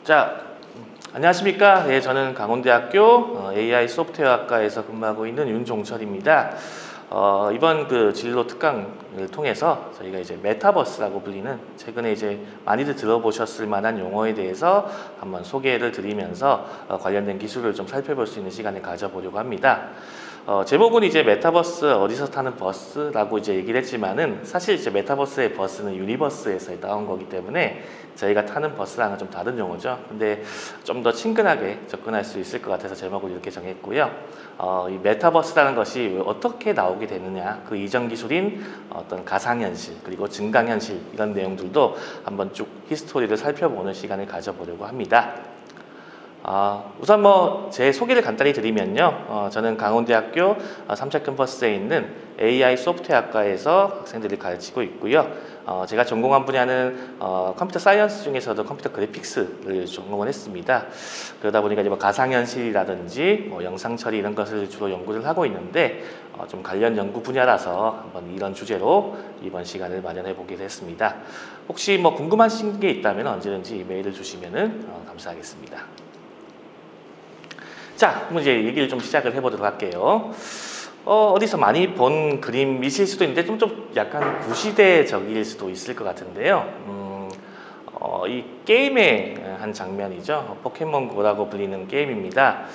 자, 안녕하십니까. 네, 저는 강원대학교 AI 소프트웨어학과에서 근무하고 있는 윤종철입니다. 이번 진로 특강을 통해서 저희가 이제 메타버스라고 불리는 최근에 이제 많이들 들어보셨을 만한 용어에 대해서 한번 소개를 드리면서 관련된 기술을 좀 살펴볼 수 있는 시간을 가져보려고 합니다. 제목은 이제 메타버스 어디서 타는 버스라고 이제 얘기를 했지만은 사실 이제 메타버스의 버스는 유니버스에서 나온 거기 때문에 저희가 타는 버스랑은 좀 다른 용어죠. 근데 좀 더 친근하게 접근할 수 있을 것 같아서 제목을 이렇게 정했고요. 이 메타버스라는 것이 어떻게 나오게 되느냐, 그 이전 기술인 어떤 가상현실 그리고 증강현실 이런 내용들도 한번 쭉 히스토리를 살펴보는 시간을 가져보려고 합니다. 우선 제 소개를 간단히 드리면요. 저는 강원대학교 3차 캠퍼스에 있는 AI 소프트웨어학과에서 학생들을 가르치고 있고요. 제가 전공한 분야는 컴퓨터 사이언스 중에서도 컴퓨터 그래픽스를 전공을 했습니다. 그러다 보니까 이제 가상현실이라든지 영상 처리 이런 것을 주로 연구를 하고 있는데 좀 관련 연구 분야라서 한번 이런 주제로 이번 시간을 마련해 보기로 했습니다. 혹시 궁금하신 게 있다면 언제든지 이메일을 주시면 감사하겠습니다. 자, 그럼 이제 얘기를 좀 시작을 해보도록 할게요. 어디서 많이 본 그림이실 수도 있는데 좀 약간 구시대적일 수도 있을 것 같은데요. 이 게임의 한 장면이죠. 포켓몬고라고 불리는 게임입니다.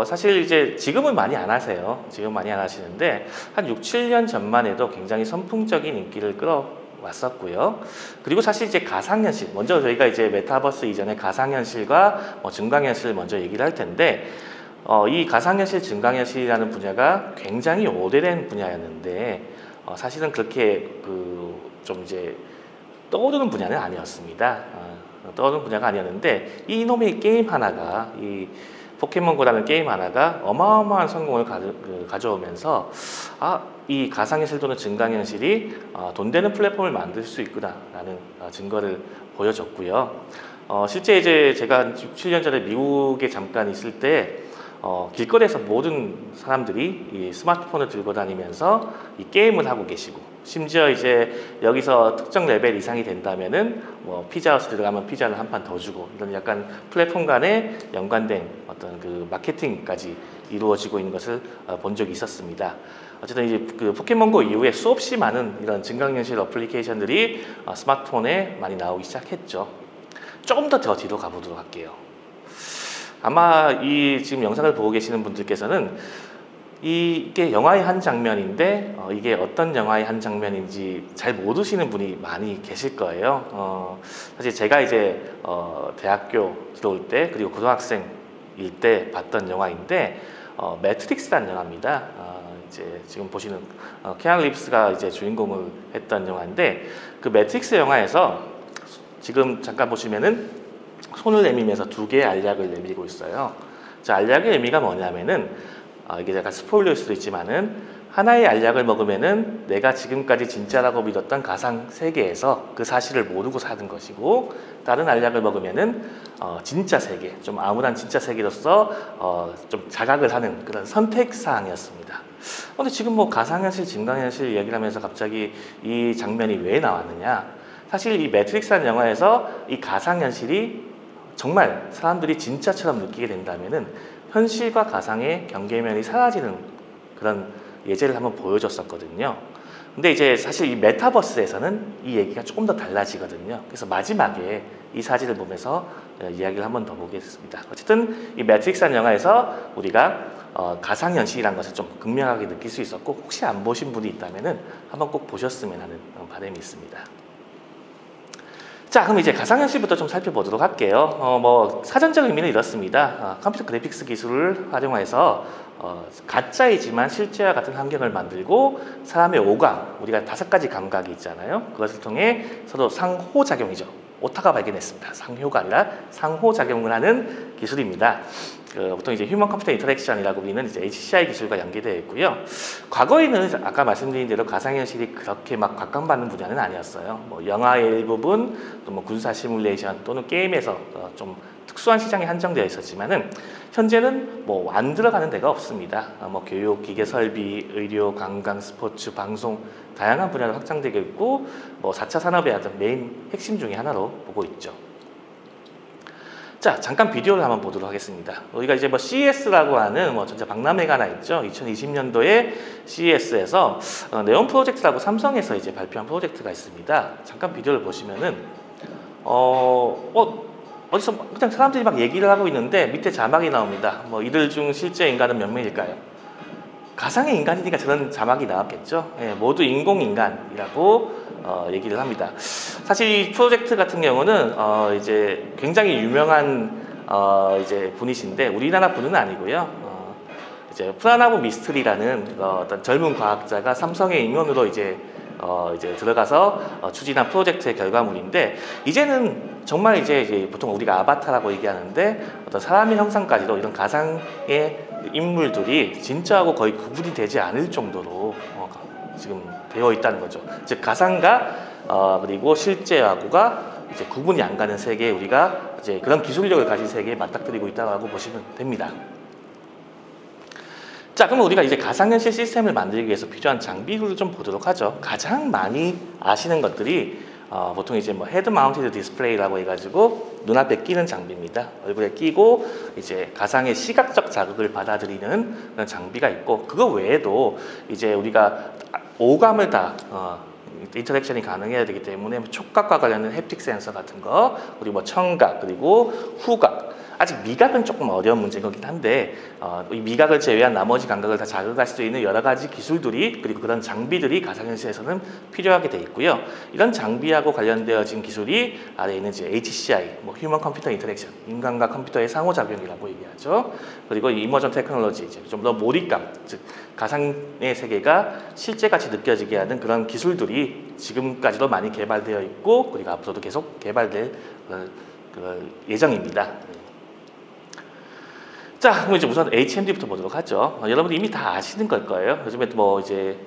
사실 이제 지금은 많이 안 하세요. 지금 많이 안 하시는데 한 6, 7년 전만 해도 굉장히 선풍적인 인기를 끌어왔었고요. 그리고 사실 이제 가상현실, 먼저 저희가 이제 메타버스 이전에 가상현실과 증강현실을 먼저 얘기를 할 텐데 이 가상현실, 증강현실이라는 분야가 굉장히 오래된 분야였는데 사실은 그렇게 좀 이제 떠오르는 분야는 아니었습니다. 떠오르는 분야가 아니었는데 이놈의 게임 하나가 이 포켓몬고라는 게임 하나가 어마어마한 성공을 가져오면서 이 가상현실 또는 증강현실이 돈 되는 플랫폼을 만들 수 있구나라는 증거를 보여줬고요. 실제 이제 제가 6, 7년 전에 미국에 잠깐 있을 때 길거리에서 모든 사람들이 이 스마트폰을 들고 다니면서 이 게임을 하고 계시고 심지어 이제 여기서 특정 레벨 이상이 된다면은 피자헛을 들어가면 피자를 한 판 더 주고 이런 약간 플랫폼 간에 연관된 어떤 마케팅까지 이루어지고 있는 것을 본 적이 있었습니다. 어쨌든 이제 포켓몬고 이후에 수없이 많은 이런 증강현실 어플리케이션들이 스마트폰에 많이 나오기 시작했죠. 조금 더 뒤로 가보도록 할게요. 아마 이 지금 영상을 보고 계시는 분들께서는 이게 영화의 한 장면인데 이게 어떤 영화의 한 장면인지 잘 모르시는 분이 많이 계실 거예요. 사실 제가 이제 대학교 들어올 때 그리고 고등학생일 때 봤던 영화인데 매트릭스라는 영화입니다. 이제 지금 보시는 키아누 리브스가 이제 주인공을 했던 영화인데 그 매트릭스 영화에서 지금 잠깐 보시면은 손을 내밀면서 두 개의 알약을 내밀고 있어요. 자, 알약의 의미가 뭐냐면은 이게 약간 스포일러일 수도 있지만은 하나의 알약을 먹으면은 내가 지금까지 진짜라고 믿었던 가상 세계에서 그 사실을 모르고 사는 것이고 다른 알약을 먹으면은 진짜 세계, 좀 암울한 진짜 세계로서 좀 자각을 하는 그런 선택 사항이었습니다. 근데 지금 가상현실, 증강현실 얘기를 하면서 갑자기 이 장면이 왜 나왔느냐? 사실 이 매트릭스라는 영화에서 이 가상현실이 정말 사람들이 진짜처럼 느끼게 된다면은 현실과 가상의 경계면이 사라지는 그런 예제를 한번 보여줬었거든요. 근데 이제 사실 이 메타버스에서는 이 얘기가 조금 더 달라지거든요. 그래서 마지막에 이 사진을 보면서 이야기를 한번 더 보겠습니다. 어쨌든 이 매트릭스라는 영화에서 우리가 가상현실이라는 것을 좀 극명하게 느낄 수 있었고 혹시 안 보신 분이 있다면은 한번 꼭 보셨으면 하는 바람이 있습니다. 자, 그럼 이제 가상현실부터 좀 살펴보도록 할게요. 사전적 의미는 이렇습니다. 컴퓨터 그래픽스 기술을 활용해서 가짜이지만 실제와 같은 환경을 만들고 사람의 오감, 우리가 5가지 감각이 있잖아요. 그것을 통해 서로 상호작용이죠. 오타가 발견했습니다. 상호가 아니라 상호작용을 하는 기술입니다. 보통 이제 휴먼 컴퓨터 인터랙션이라고 불리는 이제 HCI 기술과 연계되어 있고요. 과거에는 아까 말씀드린 대로 가상현실이 그렇게 막 각광받는 분야는 아니었어요. 영화의 일부분, 또 군사 시뮬레이션 또는 게임에서 좀 특수한 시장에 한정되어 있었지만은 현재는 안 들어가는 데가 없습니다. 교육, 기계 설비, 의료, 관광, 스포츠, 방송 다양한 분야로 확장되고 있고 4차 산업의 어떤 메인 핵심 중에 하나로 보고 있죠. 자, 잠깐 비디오를 한번 보도록 하겠습니다. 우리가 이제 뭐 CES라고 하는 뭐 전자 박람회가 하나 있죠. 2020년도에 CES에서 네온 프로젝트라고 삼성에서 이제 발표한 프로젝트가 있습니다. 잠깐 비디오를 보시면은 어디서 그냥 사람들이 막 얘기를 하고 있는데 밑에 자막이 나옵니다. 뭐 이들 중 실제 인간은 몇 명일까요? 가상의 인간이니까 저런 자막이 나왔겠죠. 예, 모두 인공인간이라고 얘기를 합니다. 사실 이 프로젝트 같은 경우는 이제 굉장히 유명한 이제 분이신데 우리나라 분은 아니고요. 이제 프라나브 미스트리라는 어떤 젊은 과학자가 삼성의 임원으로 이제 들어가서 추진한 프로젝트의 결과물인데 이제는 정말 이제 보통 우리가 아바타라고 얘기하는데 어떤 사람의 형상까지도 이런 가상의 인물들이 진짜하고 거의 구분이 되지 않을 정도로 지금 되어 있다는 거죠. 즉 가상과 그리고 실제하고가 이제 구분이 안 가는 세계에 우리가 이제 그런 기술력을 가진 세계에 맞닥뜨리고 있다고 보시면 됩니다. 자, 그럼 우리가 이제 가상현실 시스템을 만들기 위해서 필요한 장비를 좀 보도록 하죠. 가장 많이 아시는 것들이 보통 이제 뭐 헤드 마운티드 디스플레이라고 해가지고 눈앞에 끼는 장비입니다. 얼굴에 끼고 이제 가상의 시각적 자극을 받아들이는 그런 장비가 있고 그거 외에도 이제 우리가 오감을 다 인터랙션이 가능해야 되기 때문에 촉각과 관련된 햅틱 센서 같은 거 그리고 뭐 청각 그리고 후각 아직 미각은 조금 어려운 문제이긴 한데 이 미각을 제외한 나머지 감각을 다 자극할 수 있는 여러 가지 기술들이 그리고 그런 장비들이 가상현실에서는 필요하게 돼 있고요. 이런 장비하고 관련되어진 기술이 아래에 있는 이제 HCI, 뭐 휴먼 컴퓨터 인터랙션, 인간과 컴퓨터의 상호작용이라고 얘기하죠. 그리고 이 이머전 테크놀로지, 좀 더 몰입감, 즉 가상의 세계가 실제같이 느껴지게 하는 그런 기술들이 지금까지도 많이 개발되어 있고 그리고 앞으로도 계속 개발될 예정입니다. 자, 그럼 이제 우선 HMD부터 보도록 하죠. 여러분들 이미 다 아시는 걸 거예요. 요즘에 뭐 이제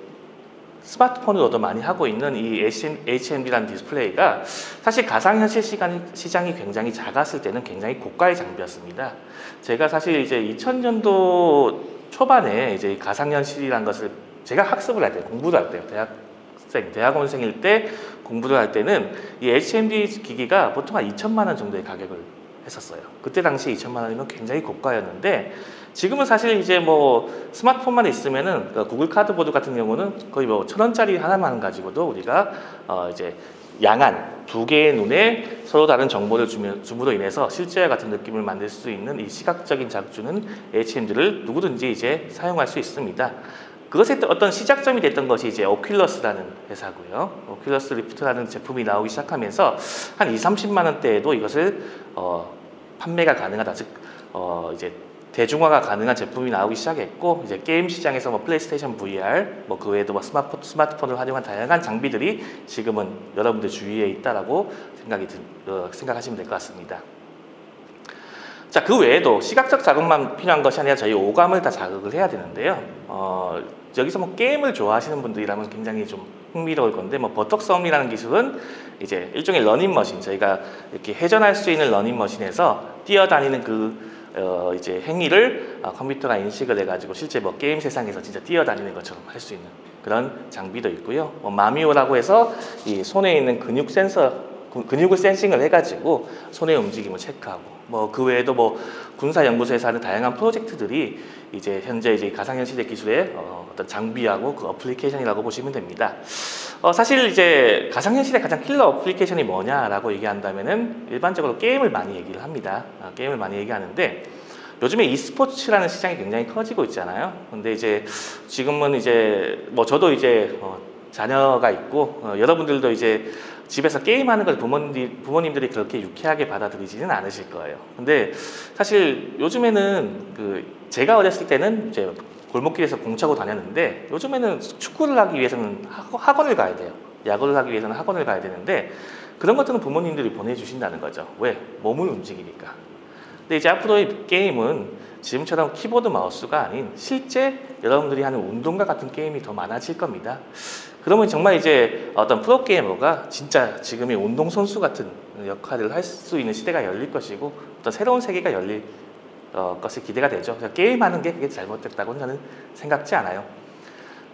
스마트폰으로도 많이 하고 있는 이 HMD라는 디스플레이가 사실 가상현실 시장이 굉장히 작았을 때는 굉장히 고가의 장비였습니다. 제가 사실 이제 2000년도 초반에 이제 가상현실이라는 것을 제가 학습을 할 때, 공부를 할 때요. 대학원생일 때 공부를 할 때는 이 HMD 기기가 보통 한 2천만 원 정도의 가격을 했었어요. 그때 당시 2천만 원이면 굉장히 고가였는데 지금은 사실 이제 뭐 스마트폰만 있으면은 구글 카드보드 같은 경우는 거의 뭐 1,000원짜리 하나만 가지고도 우리가 이제 양안 두 개의 눈에 서로 다른 정보를 줌으로 인해서 실제와 같은 느낌을 만들 수 있는 이 시각적인 자극주는 HMD를 누구든지 이제 사용할 수 있습니다. 그것의 어떤 시작점이 됐던 것이 이제 오큘러스라는 회사고요. 오큘러스 리프트라는 제품이 나오기 시작하면서 한 2~30만 원대에도 이것을 판매가 가능하다. 즉 이제 대중화가 가능한 제품이 나오기 시작했고 이제 게임 시장에서 뭐 플레이스테이션 VR, 뭐 그 외에도 뭐 스마트폰을 활용한 다양한 장비들이 지금은 여러분들 주위에 있다라고 생각하시면 될 것 같습니다. 자, 그 외에도 시각적 자극만 필요한 것이 아니라 저희 오감을 다 자극을 해야 되는데요. 여기서 뭐 게임을 좋아하시는 분들이라면 굉장히 좀 흥미로울 건데 뭐 버턱섬이라는 기술은 이제 일종의 러닝머신, 저희가 이렇게 회전할 수 있는 러닝머신에서 뛰어다니는 이제 행위를 컴퓨터가 인식을 해가지고 실제 뭐 게임 세상에서 진짜 뛰어다니는 것처럼 할 수 있는 그런 장비도 있고요. 뭐 마미오라고 해서 이 손에 있는 근육을 센싱을 해가지고 손의 움직임을 체크하고 뭐 그 외에도 뭐 군사연구소에서 하는 다양한 프로젝트들이 이제 현재 이제 가상현실의 기술의 어떤 장비하고 그 어플리케이션이라고 보시면 됩니다. 사실 이제 가상현실의 가장 킬러 어플리케이션이 뭐냐라고 얘기한다면은 일반적으로 게임을 많이 얘기를 합니다. 게임을 많이 얘기하는데 요즘에 e스포츠라는 시장이 굉장히 커지고 있잖아요. 근데 이제 지금은 이제 뭐 저도 이제 자녀가 있고 여러분들도 이제 집에서 게임하는 걸 부모님들이 그렇게 유쾌하게 받아들이지는 않으실 거예요. 근데 사실 요즘에는 제가 어렸을 때는 이제 골목길에서 공 차고 다녔는데 요즘에는 축구를 하기 위해서는 학원을 가야 돼요. 야구를 하기 위해서는 학원을 가야 되는데 그런 것들은 부모님들이 보내주신다는 거죠. 왜? 몸을 움직이니까. 근데 이제 앞으로의 게임은 지금처럼 키보드 마우스가 아닌 실제 여러분들이 하는 운동과 같은 게임이 더 많아질 겁니다. 그러면 정말 이제 어떤 프로게이머가 진짜 지금의 운동선수 같은 역할을 할 수 있는 시대가 열릴 것이고 어떤 새로운 세계가 열릴 것이 기대가 되죠. 게임하는 게 그게 잘못됐다고는 저는 생각지 않아요.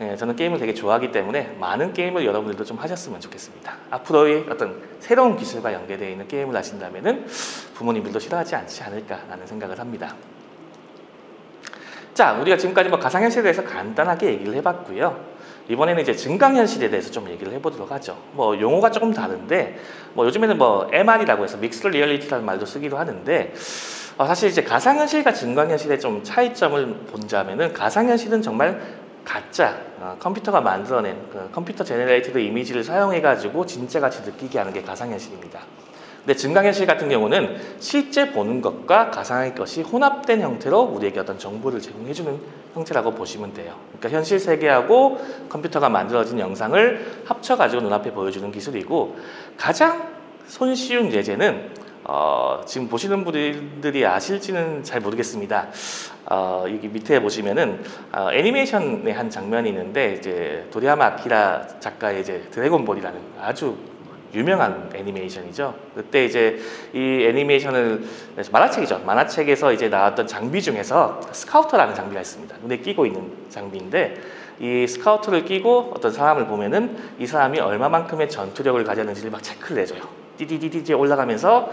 예, 저는 게임을 되게 좋아하기 때문에 많은 게임을 여러분들도 좀 하셨으면 좋겠습니다. 앞으로의 어떤 새로운 기술과 연계되어 있는 게임을 하신다면은 부모님들도 싫어하지 않지 않을까라는 생각을 합니다. 자, 우리가 지금까지 뭐 가상현실에 대해서 간단하게 얘기를 해봤고요. 이번에는 이제 증강현실에 대해서 좀 얘기를 해보도록 하죠. 뭐 용어가 조금 다른데, 뭐 요즘에는 뭐 MR이라고 해서 믹스드 리얼리티라는 말도 쓰기도 하는데, 사실 이제 가상현실과 증강현실의 좀 차이점을 본다면은 가상현실은 정말 가짜 컴퓨터가 만들어낸 그 컴퓨터 제너레이티드 이미지를 사용해가지고 진짜 같이 느끼게 하는 게 가상현실입니다. 근데 증강현실 같은 경우는 실제 보는 것과 가상의 것이 혼합된 형태로 우리에게 어떤 정보를 제공해주는 형태라고 보시면 돼요. 그러니까 현실 세계하고 컴퓨터가 만들어진 영상을 합쳐가지고 눈앞에 보여주는 기술이고, 가장 손쉬운 예제는 지금 보시는 분들이 아실지는 잘 모르겠습니다. 여기 밑에 보시면은 애니메이션의 한 장면이 있는데, 이제 도리야마 아키라 작가의 이제 드래곤볼이라는 아주 유명한 애니메이션이죠. 그때 이제 이 애니메이션을 만화책이죠. 만화책에서 이제 나왔던 장비 중에서 스카우터라는 장비가 있습니다. 눈에 끼고 있는 장비인데, 이 스카우터를 끼고 어떤 사람을 보면은 이 사람이 얼마만큼의 전투력을 가졌는지를 막 체크를 해줘요. 띠디디디 올라가면서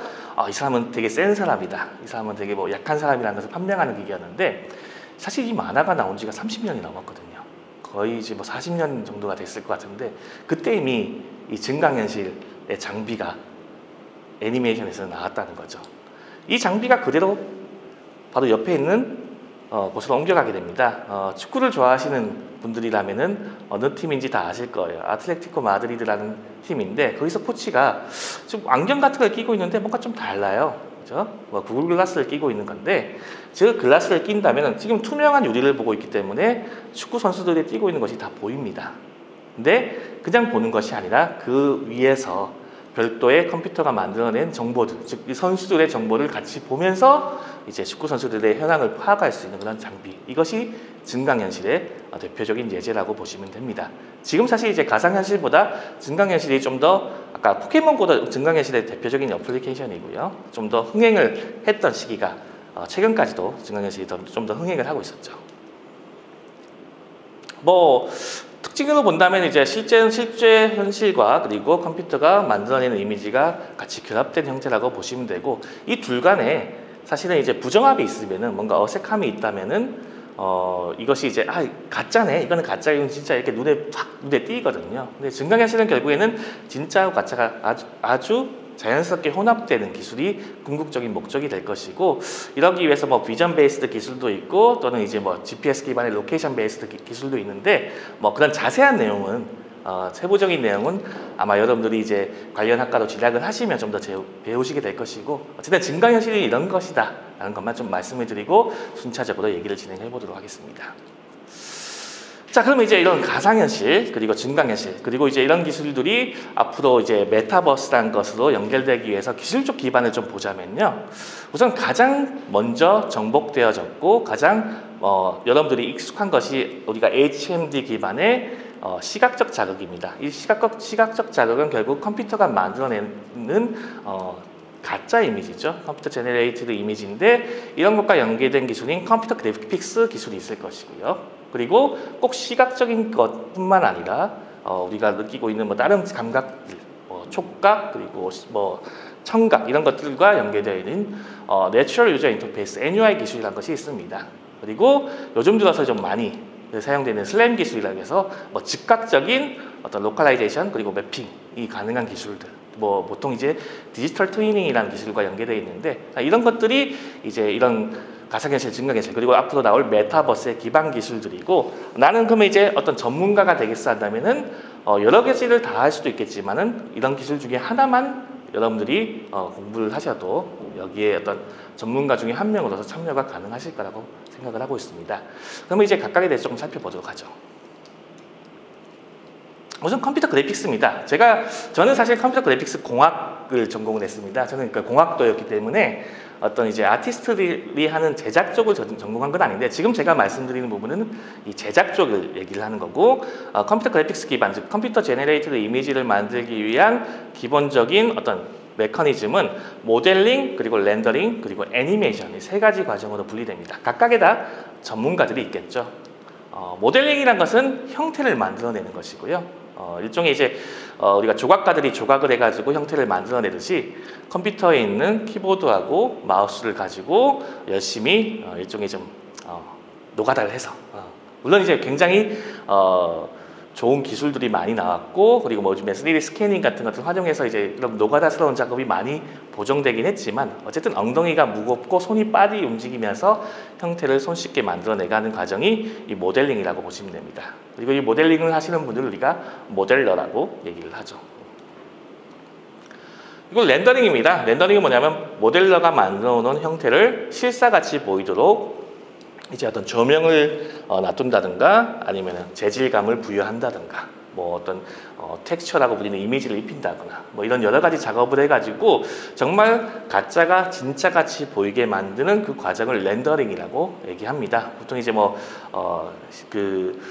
이 사람은 되게 센 사람이다, 이 사람은 되게 뭐 약한 사람이라는 것을 판명하는 기기였는데, 사실 이 만화가 나온 지가 30년이 넘었거든요. 거의 이제 뭐 40년 정도가 됐을 것 같은데, 그때 이미 이 증강현실의 장비가 애니메이션에서 나왔다는 거죠. 이 장비가 그대로 바로 옆에 있는 곳으로 옮겨가게 됩니다. 축구를 좋아하시는 분들이라면은 어느 팀인지 다 아실 거예요. 아틀레티코 마드리드라는 팀인데, 거기서 코치가 지금 안경 같은 걸 끼고 있는데 뭔가 좀 달라요. 그죠? 뭐 구글 글라스를 끼고 있는 건데, 그 글라스를 낀다면 지금 투명한 유리를 보고 있기 때문에 축구 선수들이 뛰고 있는 것이 다 보입니다. 근데 그냥 보는 것이 아니라 그 위에서 별도의 컴퓨터가 만들어낸 정보들, 즉 이 선수들의 정보를 같이 보면서 이제 축구 선수들의 현황을 파악할 수 있는 그런 장비, 이것이 증강현실의 대표적인 예제라고 보시면 됩니다. 지금 사실 이제 가상현실보다 증강현실이 좀 더, 아까 포켓몬보다 증강현실의 대표적인 어플리케이션이고요, 좀 더 흥행을 했던 시기가 최근까지도 증강현실이 좀 더 흥행을 하고 있었죠. 뭐 특징으로 본다면 이제 실제 현실과 그리고 컴퓨터가 만들어내는 이미지가 같이 결합된 형태라고 보시면 되고, 이 둘 간에 사실은 이제 부정합이 있으면은, 뭔가 어색함이 있다면은 이것이 이제 가짜네, 이거는 가짜, 이건 진짜, 이렇게 눈에 띄거든요. 근데 증강현실은 결국에는 진짜와 가짜가 아주 자연스럽게 혼합되는 기술이 궁극적인 목적이 될 것이고, 이러기 위해서 뭐 비전 베이스드 기술도 있고, 또는 이제 뭐 GPS 기반의 로케이션 베이스드 기술도 있는데, 뭐 그런 자세한 내용은 세부적인 내용은 아마 여러분들이 이제 관련 학과로 진학을 하시면 좀 더 배우시게 될 것이고, 어쨌든 증강현실이 이런 것이다 라는 것만 좀 말씀을 드리고 순차적으로 얘기를 진행해 보도록 하겠습니다. 자, 그러면 이제 이런 가상현실, 그리고 증강현실, 그리고 이제 이런 기술들이 앞으로 이제 메타버스라는 것으로 연결되기 위해서 기술적 기반을 좀 보자면요, 우선 가장 먼저 정복되어졌고 가장 여러분들이 익숙한 것이 우리가 HMD 기반의 시각적 자극입니다. 이 시각적 자극은 결국 컴퓨터가 만들어내는 가짜 이미지죠. 컴퓨터 제너레이티드 이미지인데, 이런 것과 연계된 기술인 컴퓨터 그래픽스 기술이 있을 것이고요. 그리고 꼭 시각적인 것뿐만 아니라 우리가 느끼고 있는 뭐 다른 감각들, 촉각, 그리고 뭐 청각, 이런 것들과 연계되어 있는 내추럴 유저 인터페이스 (NUI) 기술이라는 것이 있습니다. 그리고 요즘 들어서 좀 많이 사용되는 슬램 기술이라고 해서 뭐 즉각적인 어떤 로컬라이제이션, 그리고 매핑이 가능한 기술들, 뭐 보통 이제 디지털 트위닝이라는 기술과 연계되어 있는데, 이런 것들이 이제 이런 가상현실, 증강현실, 그리고 앞으로 나올 메타버스의 기반 기술들이고, 나는 그러면 이제 어떤 전문가가 되겠어 한다면은 여러 가지를 다 할 수도 있겠지만은 이런 기술 중에 하나만 여러분들이 공부를 하셔도 여기에 어떤 전문가 중에 한 명으로서 참여가 가능하실 거라고 생각을 하고 있습니다. 그러면 이제 각각에 대해서 조금 살펴보도록 하죠. 우선 컴퓨터 그래픽스입니다. 저는 사실 컴퓨터 그래픽스 공학을 전공을 했습니다. 저는 그러니까 공학도였기 때문에 어떤 이제 아티스트들이 하는 제작 쪽을 전공한 건 아닌데, 지금 제가 말씀드리는 부분은 이 제작 쪽을 얘기를 하는 거고, 컴퓨터 그래픽스 기반, 즉 컴퓨터 제너레이티드 이미지를 만들기 위한 기본적인 어떤 메커니즘은 모델링, 그리고 렌더링, 그리고 애니메이션, 이 세 가지 과정으로 분리됩니다. 각각에 다 전문가들이 있겠죠. 모델링이란 것은 형태를 만들어내는 것이고요. 일종의 이제 우리가 조각가들이 조각을 해가지고 형태를 만들어내듯이 컴퓨터에 있는 키보드하고 마우스를 가지고 열심히 일종의 좀 노가다를 해서 물론 이제 굉장히 좋은 기술들이 많이 나왔고, 그리고 뭐 요즘에 3D 스캐닝 같은 것을 활용해서 이제 이런 노가다스러운 작업이 많이 보정되긴 했지만, 어쨌든 엉덩이가 무겁고 손이 빨리 움직이면서 형태를 손쉽게 만들어내가는 과정이 이 모델링이라고 보시면 됩니다. 그리고 이 모델링을 하시는 분들을 우리가 모델러라고 얘기를 하죠. 이건 렌더링입니다. 렌더링은 뭐냐면 모델러가 만들어 놓은 형태를 실사같이 보이도록 이제 어떤 조명을 놔둔다든가, 아니면 재질감을 부여한다든가, 뭐 어떤 텍스처라고 불리는 이미지를 입힌다거나, 뭐 이런 여러 가지 작업을 해가지고 정말 가짜가 진짜같이 보이게 만드는 그 과정을 렌더링이라고 얘기합니다. 보통 이제 그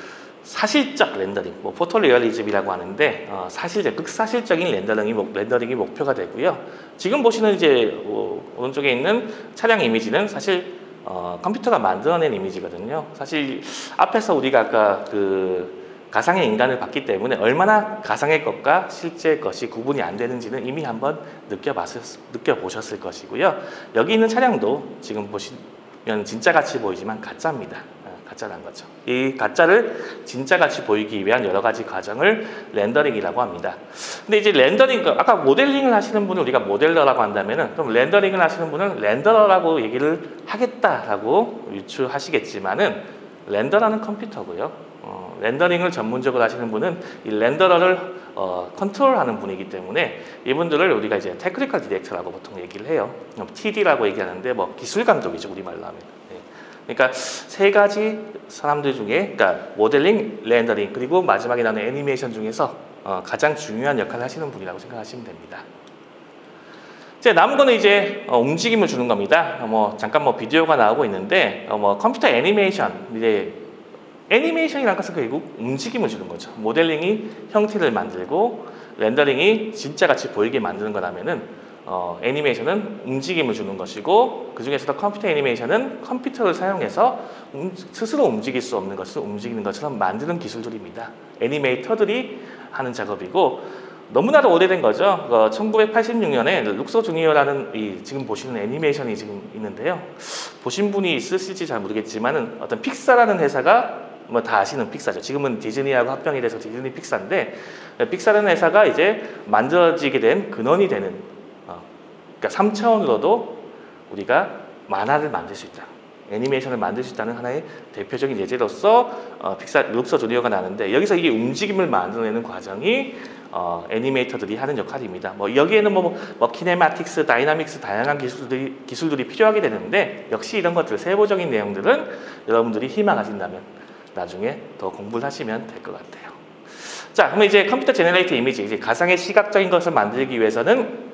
사실적 렌더링, 뭐 포토리얼리즘이라고 하는데, 사실적, 극사실적인 렌더링이 목표가 되고요. 지금 보시는 이제 오른쪽에 있는 차량 이미지는 사실 컴퓨터가 만들어낸 이미지거든요. 사실 앞에서 우리가 아까 그 가상의 인간을 봤기 때문에 얼마나 가상의 것과 실제 것이 구분이 안 되는지는 이미 한번 느껴보셨을 것이고요. 여기 있는 차량도 지금 보시면 진짜같이 보이지만 가짜입니다. 가짜란 거죠. 이 가짜를 진짜같이 보이기 위한 여러 가지 과정을 렌더링이라고 합니다. 근데 이제 렌더링, 아까 모델링을 하시는 분을 우리가 모델러라고 한다면은, 그럼 렌더링을 하시는 분은 렌더러라고 얘기를 하겠다라고 유추하시겠지만은, 렌더러는 컴퓨터고요. 렌더링을 전문적으로 하시는 분은 이 렌더러를 컨트롤하는 분이기 때문에 이분들을 우리가 이제 테크니컬 디렉터라고 보통 얘기를 해요. TD라고 얘기하는데 뭐 기술 감독이죠, 우리말로 하면. 그러니까 세 가지 사람들 중에, 그러니까 모델링, 렌더링, 그리고 마지막에 나오는 애니메이션 중에서 가장 중요한 역할을 하시는 분이라고 생각하시면 됩니다. 이제 남은 거는 이제 움직임을 주는 겁니다. 잠깐 비디오가 나오고 있는데 컴퓨터 애니메이션, 이제 애니메이션이라는 것은 결국 움직임을 주는 거죠. 모델링이 형태를 만들고 렌더링이 진짜같이 보이게 만드는 거라면은 애니메이션은 움직임을 주는 것이고, 그 중에서도 컴퓨터 애니메이션은 컴퓨터를 사용해서 스스로 움직일 수 없는 것을 움직이는 것처럼 만드는 기술들입니다. 애니메이터들이 하는 작업이고, 너무나도 오래된 거죠. 1986년에 룩소 주니어라는 지금 보시는 애니메이션이 지금 있는데요. 보신 분이 있으실지 잘 모르겠지만은 어떤 픽사라는 회사가 다 아시는 픽사죠. 지금은 디즈니하고 합병이 돼서 디즈니 픽사인데, 픽사라는 회사가 이제 만들어지게 된 근원이 되는, 그러니까 3차원으로도 우리가 만화를 만들 수 있다, 애니메이션을 만들 수 있다는 하나의 대표적인 예제로서 픽사 룩소 주니어가 나는데, 여기서 이게 움직임을 만들어내는 과정이 애니메이터들이 하는 역할입니다. 여기에는 키네마틱스, 다이나믹스, 다양한 기술들이 필요하게 되는데, 역시 이런 것들, 세부적인 내용들은 여러분들이 희망하신다면 나중에 더 공부를 하시면 될 것 같아요. 자, 그럼 이제 컴퓨터 제너레이트 이미지, 이제 가상의 시각적인 것을 만들기 위해서는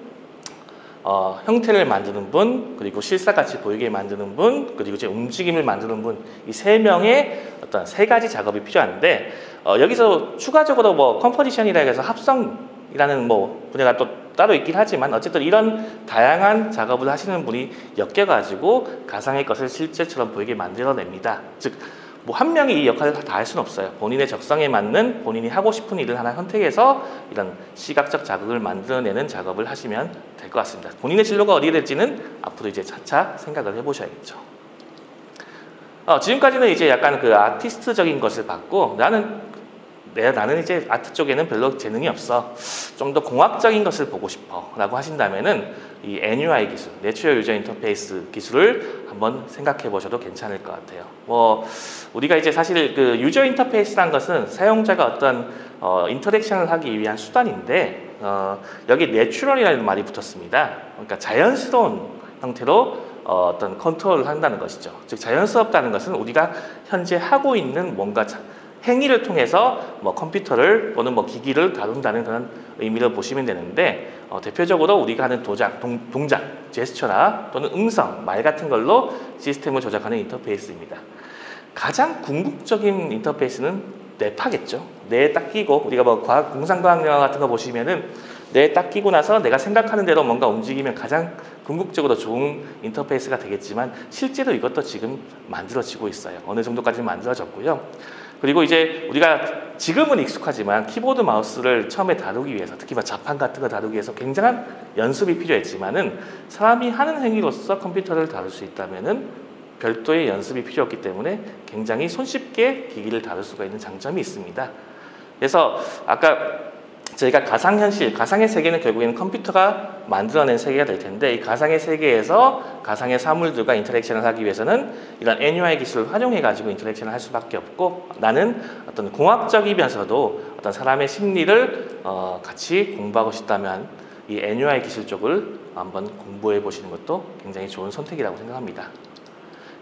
형태를 만드는 분, 그리고 실사같이 보이게 만드는 분, 그리고 이제 움직임을 만드는 분, 이 세 명의 어떤 세 가지 작업이 필요한데, 여기서 추가적으로 컴포지션이라 해서 합성이라는 분야가 또 따로 있긴 하지만, 어쨌든 이런 다양한 작업을 하시는 분이 엮여가지고 가상의 것을 실제처럼 보이게 만들어냅니다. 즉, 한 명이 이 역할을 다 할 수는 없어요. 본인의 적성에 맞는, 본인이 하고 싶은 일을 하나 선택해서 이런 시각적 자극을 만들어내는 작업을 하시면 될 것 같습니다. 본인의 진로가 어디에 될지는 앞으로 이제 차차 생각을 해보셔야겠죠. 지금까지는 이제 약간 그 아티스트적인 것을 봤고, 나는 이제 아트 쪽에는 별로 재능이 없어, 좀 더 공학적인 것을 보고 싶어 라고 하신다면은 이 NUI 기술, 내추럴 유저 인터페이스 기술을 한번 생각해 보셔도 괜찮을 것 같아요. 우리가 이제 사실 그 유저 인터페이스라는 것은 사용자가 어떤 인터랙션을 하기 위한 수단인데, 여기 내추럴이라는 말이 붙었습니다. 그러니까 자연스러운 형태로 어떤 컨트롤을 한다는 것이죠. 즉, 자연스럽다는 것은 우리가 현재 하고 있는 뭔가 행위를 통해서 컴퓨터를 또는 기기를 다룬다는 그런 의미를 보시면 되는데, 대표적으로 우리가 하는 동작, 제스처나 또는 음성, 말 같은 걸로 시스템을 조작하는 인터페이스입니다. 가장 궁극적인 인터페이스는 뇌파겠죠. 뇌에 딱 끼고 우리가 뭐 과학 공상과학 영화 같은 거 보시면은 뇌에 딱 끼고 나서 내가 생각하는 대로 뭔가 움직이면 가장 궁극적으로 좋은 인터페이스가 되겠지만 실제로 이것도 지금 만들어지고 있어요. 어느 정도까지는 만들어졌고요. 그리고 이제 우리가 지금은 익숙하지만 키보드 마우스를 처음에 다루기 위해서 특히 뭐 자판 같은 거 다루기 위해서 굉장한 연습이 필요했지만은 사람이 하는 행위로서 컴퓨터를 다룰 수 있다면은 별도의 연습이 필요 없기 때문에 굉장히 손쉽게 기기를 다룰 수가 있는 장점이 있습니다. 그래서 아까 저희가 가상현실, 가상의 세계는 결국에는 컴퓨터가 만들어낸 세계가 될 텐데 이 가상의 세계에서 가상의 사물들과 인터랙션을 하기 위해서는 이런 NUI 기술을 활용해 가지고 인터랙션을 할 수밖에 없고 나는 어떤 공학적이면서도 어떤 사람의 심리를 같이 공부하고 싶다면 이 NUI 기술 쪽을 한번 공부해 보시는 것도 굉장히 좋은 선택이라고 생각합니다.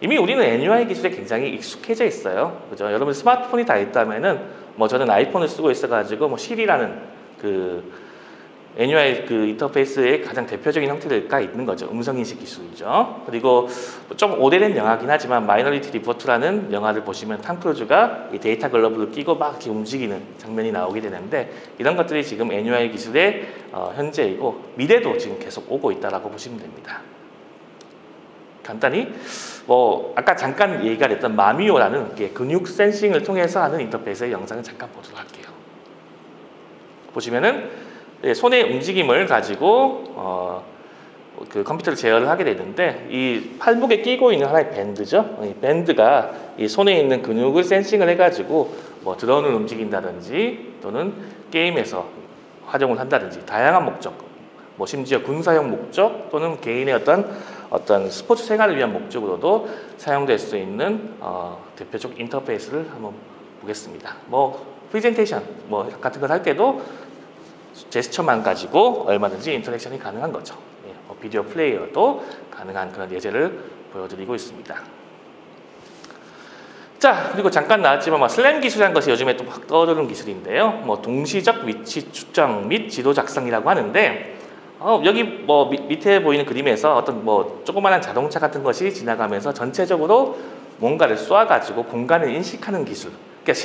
이미 우리는 NUI 기술에 굉장히 익숙해져 있어요. 그죠? 여러분 스마트폰이 다 있다면은 뭐 저는 아이폰을 쓰고 있어가지고 뭐 시리라는 그 NUI 그 인터페이스의 가장 대표적인 형태가 있는 거죠. 음성인식 기술이죠. 그리고 좀 오래된 영화긴 하지만 마이너리티 리포트라는 영화를 보시면 탐 크루즈가 이 데이터 글러브를 끼고 막 이렇게 움직이는 장면이 나오게 되는데 이런 것들이 지금 NUI 기술의 현재이고 미래도 지금 계속 오고 있다라고 보시면 됩니다. 간단히 뭐 아까 잠깐 얘기가 됐던 마미오라는 근육 센싱을 통해서 하는 인터페이스의 영상을 잠깐 보도록 할게요. 보시면은 손의 움직임을 가지고 그 컴퓨터를 제어를 하게 되는데 이 팔목에 끼고 있는 하나의 밴드죠. 이 밴드가 이 손에 있는 근육을 센싱을 해가지고 뭐 드론을 움직인다든지 또는 게임에서 활용을 한다든지 다양한 목적, 뭐 심지어 군사용 목적 또는 개인의 어떤 스포츠 생활을 위한 목적으로도 사용될 수 있는 대표적 인터페이스를 한번 보겠습니다. 뭐 프레젠테이션 뭐 같은 걸 할 때도 제스처만 가지고 얼마든지 인터랙션이 가능한 거죠. 비디오 플레이어도 가능한 그런 예제를 보여드리고 있습니다. 자, 그리고 잠깐 나왔지만 뭐 슬램 기술이라는 것이 요즘에 또 확 떠오르는 기술인데요. 뭐 동시적 위치 추정 및 지도 작성이라고 하는데 여기 뭐 밑에 보이는 그림에서 어떤 뭐 조그마한 자동차 같은 것이 지나가면서 전체적으로 뭔가를 쏘아가지고 공간을 인식하는 기술. 그러니까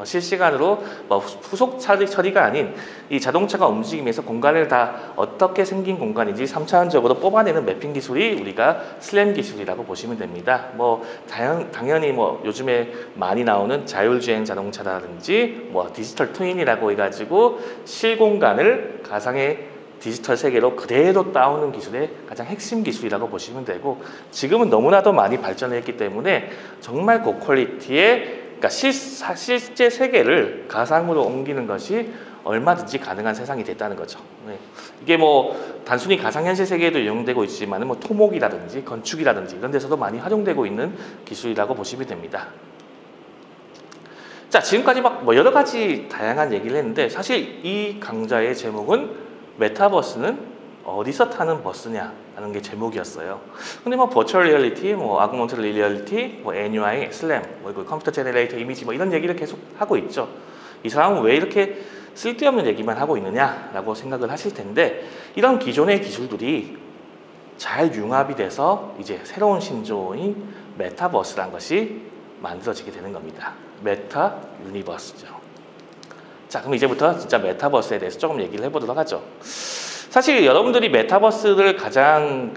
실시간으로 뭐 후속 처리가 아닌 이 자동차가 움직이면서 공간을 다 어떻게 생긴 공간인지 3차원적으로 뽑아내는 매핑 기술이 우리가 슬램 기술이라고 보시면 됩니다. 뭐 당연히 뭐 요즘에 많이 나오는 자율주행 자동차라든지 뭐 디지털 트윈이라고 해가지고 실공간을 가상의 디지털 세계로 그대로 따오는 기술의 가장 핵심 기술이라고 보시면 되고 지금은 너무나도 많이 발전했기 때문에 정말 고퀄리티의 그러니까 실제 세계를 가상으로 옮기는 것이 얼마든지 가능한 세상이 됐다는 거죠. 네. 이게 뭐 단순히 가상현실 세계에도 이용되고 있지만 뭐 토목이라든지 건축이라든지 이런 데서도 많이 활용되고 있는 기술이라고 보시면 됩니다. 자, 지금까지 막 뭐 여러 가지 다양한 얘기를 했는데 사실 이 강좌의 제목은 메타버스는 어디서 타는 버스냐라는 게 제목이었어요. 근데 뭐 버추얼 리얼리티, 뭐 아그먼트드 리얼리티, 뭐 NUI, 슬램, 뭐 컴퓨터 제너레이터 이미지 뭐 이런 얘기를 계속 하고 있죠. 이 사람은 왜 이렇게 쓸데없는 얘기만 하고 있느냐라고 생각을 하실 텐데 이런 기존의 기술들이 잘 융합이 돼서 이제 새로운 신조어인 메타버스라는 것이 만들어지게 되는 겁니다. 메타 유니버스죠. 자, 그럼 이제부터 진짜 메타버스에 대해서 조금 얘기를 해보도록 하죠. 사실 여러분들이 메타버스를 가장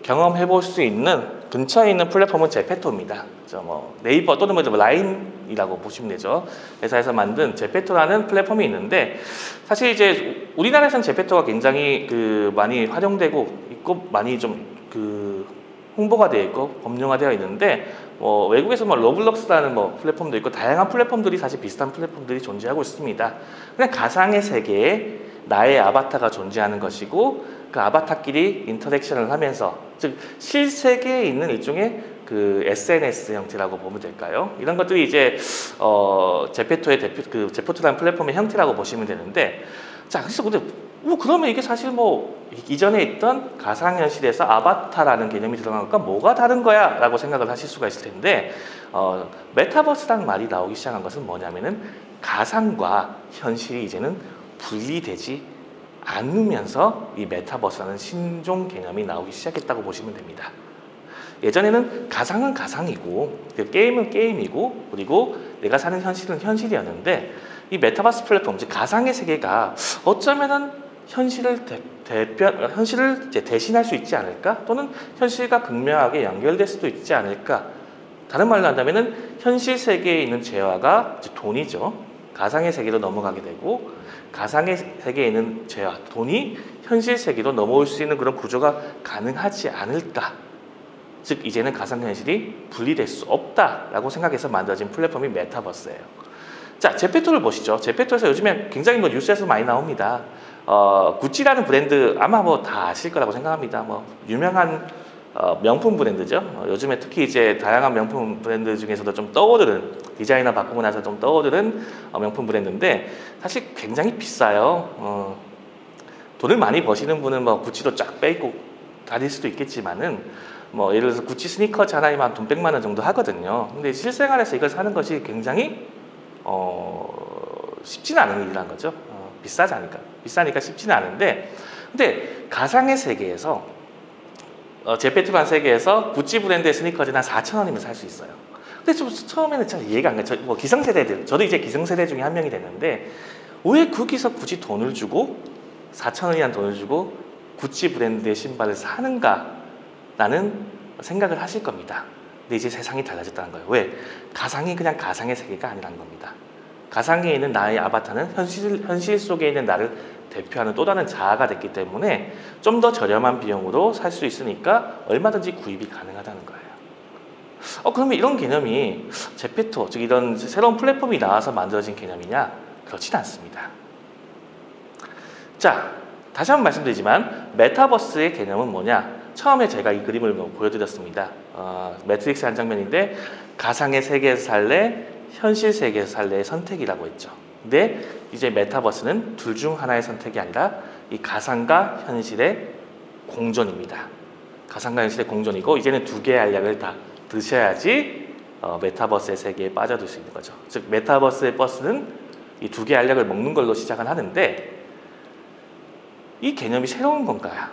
경험해 볼 수 있는 근처에 있는 플랫폼은 제페토입니다. 뭐 네이버 또는 뭐 라인이라고 보시면 되죠. 회사에서 만든 제페토라는 플랫폼이 있는데 사실 이제 우리나라에서는 제페토가 굉장히 많이 활용되고 있고 많이 좀 홍보가 되어 있고 법령화되어 있는데 뭐 외국에서 뭐 로블록스라는 뭐 플랫폼도 있고 다양한 플랫폼들이 사실 비슷한 플랫폼들이 존재하고 있습니다. 그냥 가상의 세계에 나의 아바타가 존재하는 것이고 그 아바타끼리 인터랙션을 하면서 즉 실세계에 있는 일종의 SNS 형태라고 보면 될까요? 이런 것들이 이제 제페토의 제페토라는 플랫폼의 형태라고 보시면 되는데 자 그래서 근데 그러면 이게 사실 뭐 이전에 있던 가상현실에서 아바타라는 개념이 들어간 것과 뭐가 다른 거야? 라고 생각을 하실 수가 있을 텐데 메타버스라는 말이 나오기 시작한 것은 뭐냐면은 가상과 현실이 이제는 분리되지 않으면서 이 메타버스라는 신종 개념이 나오기 시작했다고 보시면 됩니다. 예전에는 가상은 가상이고 게임은 게임이고 그리고 내가 사는 현실은 현실이었는데 이 메타버스 플랫폼, 즉 가상의 세계가 어쩌면은 현실을 이제 대신할 수 있지 않을까? 또는 현실과 극명하게 연결될 수도 있지 않을까? 다른 말로 한다면은 현실 세계에 있는 재화가 이제 돈이죠. 가상의 세계로 넘어가게 되고 가상의 세계에 있는 재화, 돈이 현실 세계로 넘어올 수 있는 그런 구조가 가능하지 않을까? 즉 이제는 가상현실이 분리될 수 없다라고 생각해서 만들어진 플랫폼이 메타버스예요. 자, 제페토를 보시죠. 제페토에서 요즘에 굉장히 뭐 뉴스에서 많이 나옵니다. 구찌라는 브랜드 아마 뭐 다 아실 거라고 생각합니다. 뭐 유명한 명품 브랜드죠. 요즘에 특히 이제 다양한 명품 브랜드 중에서도 좀 떠오르는 디자이너 바꾸고 나서 좀 떠오르는 명품 브랜드인데 사실 굉장히 비싸요. 돈을 많이 버시는 분은 뭐 구찌도 쫙 빼입고 다닐 수도 있겠지만은 뭐 예를 들어서 구찌 스니커즈 하나에 돈 100만 원 정도 하거든요. 근데 실생활에서 이걸 사는 것이 굉장히 쉽지는 않은 일이란 거죠. 비싸니까 쉽지는 않은데, 근데 가상의 세계에서 제페토란 세계에서 구찌 브랜드의 스니커즈는 한 4,000원이면 살 수 있어요. 근데 좀 처음에는 잘 이해가 안 가요. 뭐 기성세대들, 저도 이제 기성세대 중에 한 명이 됐는데 왜 거기서 굳이 돈을 주고 4,000원이란 돈을 주고 구찌 브랜드의 신발을 사는가라는 생각을 하실 겁니다. 근데 이제 세상이 달라졌다는 거예요. 왜? 가상이 그냥 가상의 세계가 아니라는 겁니다. 가상에 있는 나의 아바타는 현실 속에 있는 나를 대표하는 또 다른 자아가 됐기 때문에 좀 더 저렴한 비용으로 살 수 있으니까 얼마든지 구입이 가능하다는 거예요. 그러면 이런 개념이 제페토, 즉 이런 새로운 플랫폼이 나와서 만들어진 개념이냐? 그렇진 않습니다. 자, 다시 한번 말씀드리지만 메타버스의 개념은 뭐냐? 처음에 제가 이 그림을 보여드렸습니다. 매트릭스 한 장면인데 가상의 세계에서 살래, 현실 세계에서 살래의 선택이라고 했죠. 근데 이제 메타버스는 둘 중 하나의 선택이 아니라 이 가상과 현실의 공존입니다. 가상과 현실의 공존이고 이제는 두 개의 알약을 다 드셔야지 메타버스의 세계에 빠져들 수 있는 거죠. 즉 메타버스의 버스는 이 두 개의 알약을 먹는 걸로 시작을 하는데 이 개념이 새로운 건가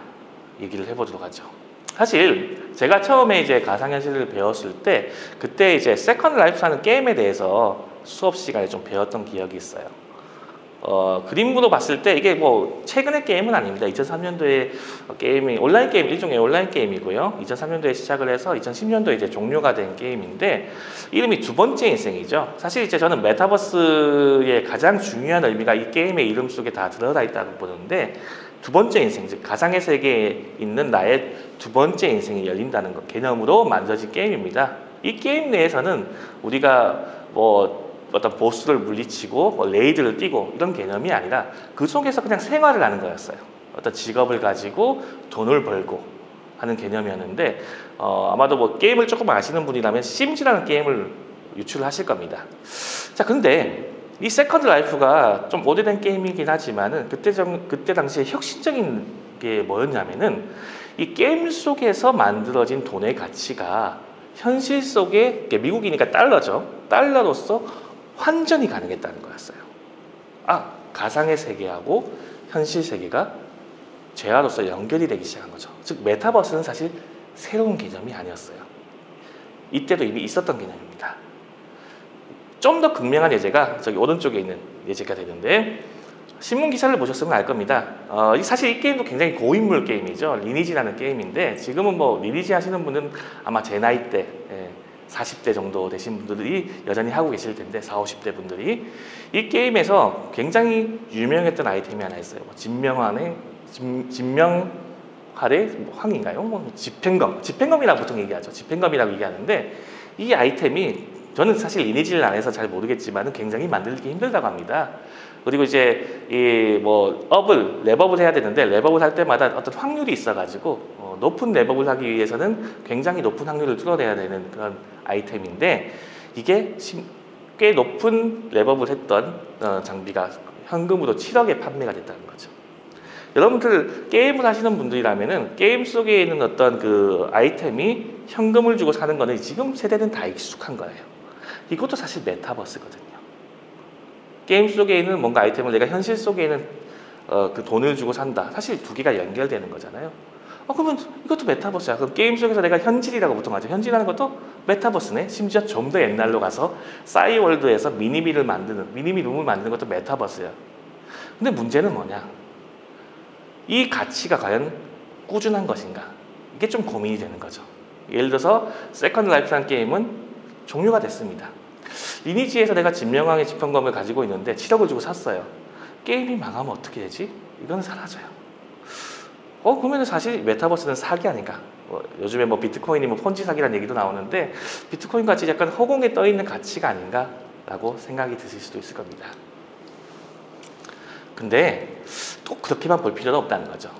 얘기를 해보도록 하죠. 사실 제가 처음에 이제 가상현실을 배웠을 때 그때 이제 세컨드 라이프라는 게임에 대해서 수업 시간에 좀 배웠던 기억이 있어요. 그림으로 봤을 때 이게 뭐 최근의 게임은 아닙니다. 2003년도에 게임이 온라인 게임, 일종의 온라인 게임이고요. 2003년도에 시작을 해서 2010년도에 이제 종료가 된 게임인데 이름이 두 번째 인생이죠. 사실 이제 저는 메타버스의 가장 중요한 의미가 이 게임의 이름 속에 다 들어가 있다고 보는데 두 번째 인생, 즉 가상의 세계에 있는 나의 두 번째 인생이 열린다는 것 개념으로 만들어진 게임입니다. 이 게임 내에서는 우리가 뭐 어떤 보스를 물리치고 뭐 레이드를 뛰고 이런 개념이 아니라 그 속에서 그냥 생활을 하는 거였어요. 어떤 직업을 가지고 돈을 벌고 하는 개념이었는데 아마도 뭐 게임을 조금 아시는 분이라면 심즈라는 게임을 유출하실 겁니다. 자, 근데 이 세컨드 라이프가 좀 오래된 게임이긴 하지만은 그때 당시에 혁신적인 게 뭐였냐면은 이 게임 속에서 만들어진 돈의 가치가 현실 속에 미국이니까 달러죠. 달러로서 환전이 가능했다는 거였어요. 가상의 세계하고 현실 세계가 재화로서 연결이 되기 시작한 거죠. 즉 메타버스는 사실 새로운 개념이 아니었어요. 이때도 이미 있었던 개념입니다. 좀 더 극명한 예제가 저기 오른쪽에 있는 예제가 되는데 신문 기사를 보셨으면 알 겁니다. 사실 이 게임도 굉장히 고인물 게임이죠. 리니지라는 게임인데 지금은 뭐 리니지 하시는 분은 아마 제 나이 때 40대 정도 되신 분들이 여전히 하고 계실 텐데 40, 50대 분들이 이 게임에서 굉장히 유명했던 아이템이 하나 있어요. 진명할의 황인가요? 집행검이라고 보통 얘기하죠. 집행검이라고 얘기하는데 이 아이템이 저는 사실 리니지를 안 해서 잘 모르겠지만 굉장히 만들기 힘들다고 합니다. 그리고 이제 랩업을 해야 되는데 랩업을 할 때마다 어떤 확률이 있어가지고 높은 랩업을 하기 위해서는 굉장히 높은 확률을 뚫어내야 되는 그런 아이템인데 이게 꽤 높은 랩업을 했던 장비가 현금으로 7억에 판매가 됐다는 거죠. 여러분들 게임을 하시는 분들이라면은 게임 속에 있는 어떤 그 아이템이 현금을 주고 사는 거는 지금 세대는 다 익숙한 거예요. 이것도 사실 메타버스거든요. 게임 속에 있는 뭔가 아이템을 내가 현실 속에 있는 그 돈을 주고 산다. 사실 두 개가 연결되는 거잖아요. 그러면 이것도 메타버스야. 그럼 게임 속에서 내가 현질이라고 보통 하죠. 현질하는 것도 메타버스네. 심지어 좀 더 옛날로 가서 싸이월드에서 미니미를 만드는, 미니미 룸을 만드는 것도 메타버스야. 근데 문제는 뭐냐? 이 가치가 과연 꾸준한 것인가? 이게 좀 고민이 되는 거죠. 예를 들어서 세컨드 라이프라는 게임은 종료가 됐습니다. 리니지에서 내가 진명왕의 지평검을 가지고 있는데 7억을 주고 샀어요. 게임이 망하면 어떻게 되지? 이건 사라져요. 그러면 사실 메타버스는 사기 아닌가? 요즘에 비트코인이 폰지 사기라는 얘기도 나오는데 비트코인 같이 약간 허공에 떠 있는 가치가 아닌가라고 생각이 드실 수도 있을 겁니다. 근데 또 그렇게만 볼 필요는 없다는 거죠.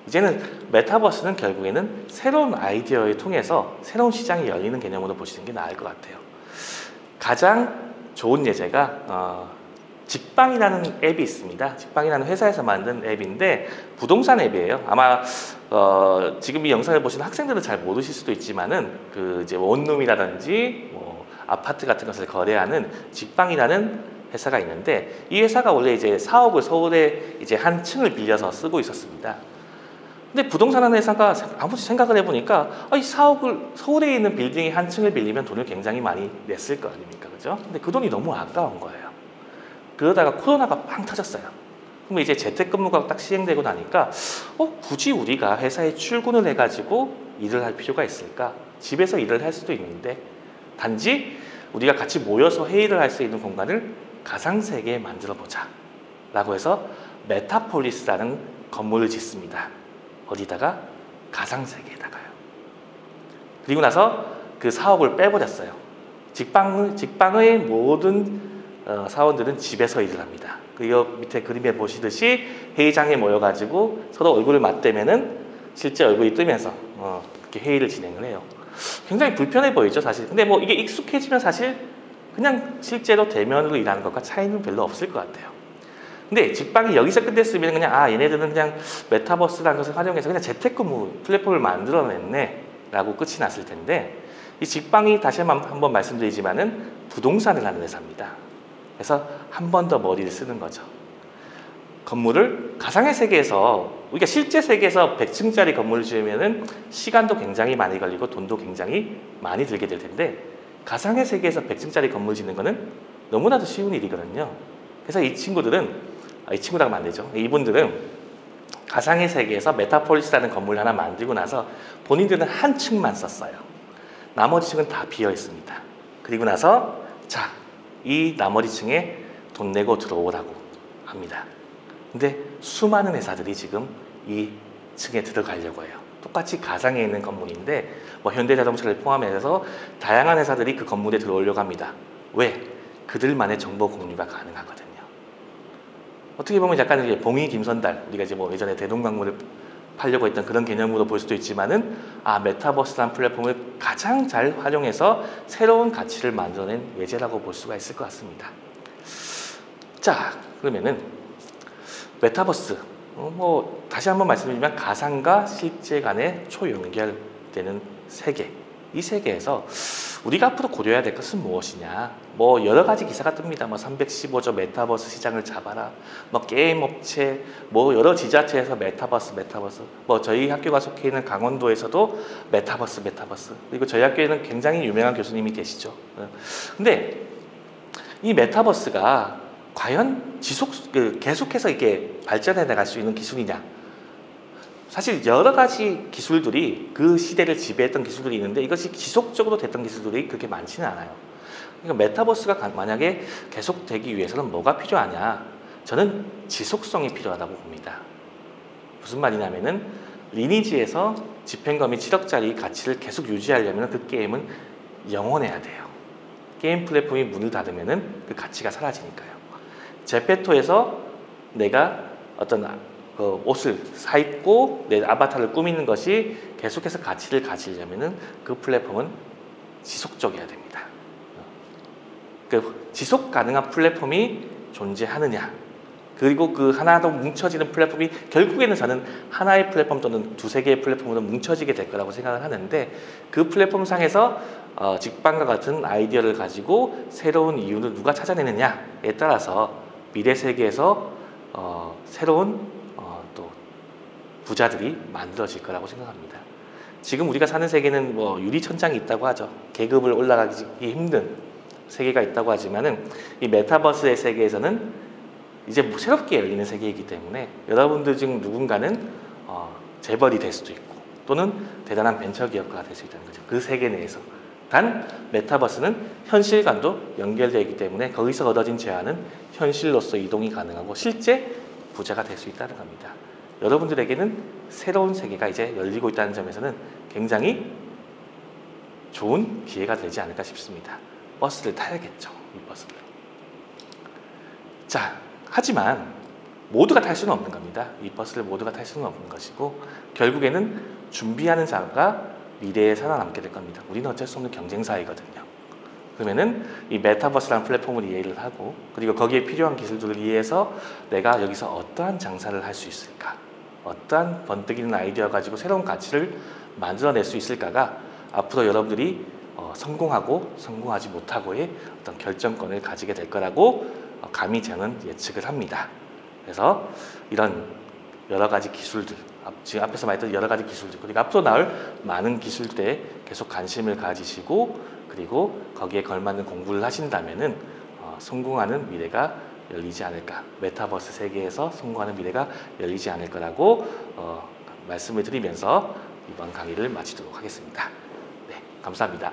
이제는 메타버스는 결국에는 새로운 아이디어를 통해서 새로운 시장이 열리는 개념으로 보시는 게 나을 것 같아요. 가장 좋은 예제가 직방이라는 앱이 있습니다. 직방이라는 회사에서 만든 앱인데 부동산 앱이에요. 아마 지금 이 영상을 보시는 학생들은 잘 모르실 수도 있지만은 이제 원룸이라든지 아파트 같은 것을 거래하는 직방이라는 회사가 있는데 이 회사가 원래 이제 사옥을 서울에 이제 한 층을 빌려서 쓰고 있었습니다. 근데 부동산하는 회사가 아무리 생각을 해보니까 이 사옥을 서울에 있는 빌딩이 한 층을 빌리면 돈을 굉장히 많이 냈을 거 아닙니까, 그죠? 근데 그 돈이 너무 아까운 거예요. 그러다가 코로나가 빵 터졌어요. 그럼 이제 재택근무가 딱 시행되고 나니까 굳이 우리가 회사에 출근을 해가지고 일을 할 필요가 있을까? 집에서 일을 할 수도 있는데 단지 우리가 같이 모여서 회의를 할 수 있는 공간을 가상세계에 만들어 보자 라고 해서 메타폴리스라는 건물을 짓습니다. 어디다가? 가상세계에다가요. 그리고 나서 그 사업을 빼버렸어요. 직방의 모든 사원들은 집에서 일을 합니다. 그리고 밑에 그림에 보시듯이 회의장에 모여가지고 서로 얼굴을 맞대면은 실제 얼굴이 뜨면서 그렇게 회의를 진행을 해요. 굉장히 불편해 보이죠, 사실. 근데 이게 익숙해지면 사실 그냥 실제로 대면으로 일하는 것과 차이는 별로 없을 것 같아요. 근데 직방이 여기서 끝냈으면 그냥 얘네들은 그냥 메타버스라는 것을 활용해서 그냥 재택근무 플랫폼을 만들어냈네 라고 끝이 났을 텐데 이 직방이 다시 한번 말씀드리지만은 부동산을 하는 회사입니다. 그래서 한 번 더 머리를 쓰는 거죠. 건물을 가상의 세계에서 우리가 실제 세계에서 100층짜리 건물을 지으면은 시간도 굉장히 많이 걸리고 돈도 굉장히 많이 들게 될 텐데 가상의 세계에서 100층짜리 건물 짓는 거는 너무나도 쉬운 일이거든요. 그래서 이 친구라고 안 되죠. 이분들은 가상의 세계에서 메타폴리스라는 건물 하나 만들고 나서 본인들은 한 층만 썼어요. 나머지 층은 다 비어 있습니다. 그리고 나서 이 나머지 층에 돈 내고 들어오라고 합니다. 근데 수많은 회사들이 지금 이 층에 들어가려고 해요. 똑같이 가상에 있는 건물인데 현대자동차를 포함해서 다양한 회사들이 그 건물에 들어오려고 합니다. 왜? 그들만의 정보 공유가 가능하거든요. 어떻게 보면 약간 이제 봉이 김선달, 우리가 이제 예전에 대동강물을 팔려고 했던 그런 개념으로 볼 수도 있지만은 메타버스라는 플랫폼을 가장 잘 활용해서 새로운 가치를 만들어낸 예제라고 볼 수가 있을 것 같습니다. 자, 그러면은 메타버스 다시 한번 말씀드리면 가상과 실제 간의 초연결되는 세계, 이 세계에서 우리가 앞으로 고려해야 될 것은 무엇이냐? 여러 가지 기사가 뜹니다. 315조 메타버스 시장을 잡아라. 게임 업체, 여러 지자체에서 메타버스. 저희 학교가 속해 있는 강원도에서도 메타버스. 그리고 저희 학교에는 굉장히 유명한 교수님이 계시죠. 근데 이 메타버스가 과연 계속해서 이게 발전해 나갈 수 있는 기술이냐? 사실 여러 가지 기술들이 그 시대를 지배했던 기술들이 있는데 이것이 지속적으로 됐던 기술들이 그렇게 많지는 않아요. 그러니까 메타버스가 만약에 계속되기 위해서는 뭐가 필요하냐? 저는 지속성이 필요하다고 봅니다. 무슨 말이냐면은 리니지에서 집행검이 7억짜리 가치를 계속 유지하려면 그 게임은 영원해야 돼요. 게임 플랫폼이 문을 닫으면은 그 가치가 사라지니까요. 제페토에서 내가 어떤 옷을 사입고 내 아바타를 꾸미는 것이 계속해서 가치를 가지려면 그 플랫폼은 지속적이어야 됩니다. 지속 가능한 플랫폼이 존재하느냐, 그리고 그 하나도 뭉쳐지는 플랫폼이 결국에는 저는 하나의 플랫폼 또는 두세 개의 플랫폼으로 뭉쳐지게 될 거라고 생각을 하는데 그 플랫폼 상에서 직방과 같은 아이디어를 가지고 새로운 이윤을 누가 찾아내느냐에 따라서 미래 세계에서 새로운 또 부자들이 만들어질 거라고 생각합니다. 지금 우리가 사는 세계는 뭐 유리천장이 있다고 하죠. 계급을 올라가기 힘든 세계가 있다고 하지만은 이 메타버스의 세계에서는 이제 뭐 새롭게 열리는 세계이기 때문에 여러분들 중 누군가는 재벌이 될 수도 있고 또는 대단한 벤처 기업가가 될 수 있다는 거죠. 그 세계 내에서. 단 메타버스는 현실과도 연결되어 있기 때문에 거기서 얻어진 재화는 현실로서 이동이 가능하고 실제 부자가 될 수 있다는 겁니다. 여러분들에게는 새로운 세계가 이제 열리고 있다는 점에서는 굉장히 좋은 기회가 되지 않을까 싶습니다. 버스를 타야겠죠. 이 버스를. 자, 하지만 모두가 탈 수는 없는 겁니다. 이 버스를 모두가 탈 수는 없는 것이고 결국에는 준비하는 자가 미래에 살아남게 될 겁니다. 우리는 어쩔 수 없는 경쟁사이거든요. 그러면은 이 메타버스라는 플랫폼을 이해를 하고 그리고 거기에 필요한 기술들을 이해해서 내가 여기서 어떠한 장사를 할 수 있을까? 어떠한 번뜩이는 아이디어 가지고 새로운 가치를 만들어낼 수 있을까가 앞으로 여러분들이 성공하고 성공하지 못하고의 어떤 결정권을 가지게 될 거라고 감히 저는 예측을 합니다. 그래서 이런 여러 가지 기술들, 지금 앞에서 말했던 여러 가지 기술들, 그리고 앞으로 나올 많은 기술들에 계속 관심을 가지시고 그리고 거기에 걸맞는 공부를 하신다면은 성공하는 미래가 열리지 않을까, 메타버스 세계에서 성공하는 미래가 열리지 않을 거라고 말씀을 드리면서 이번 강의를 마치도록 하겠습니다. 네, 감사합니다.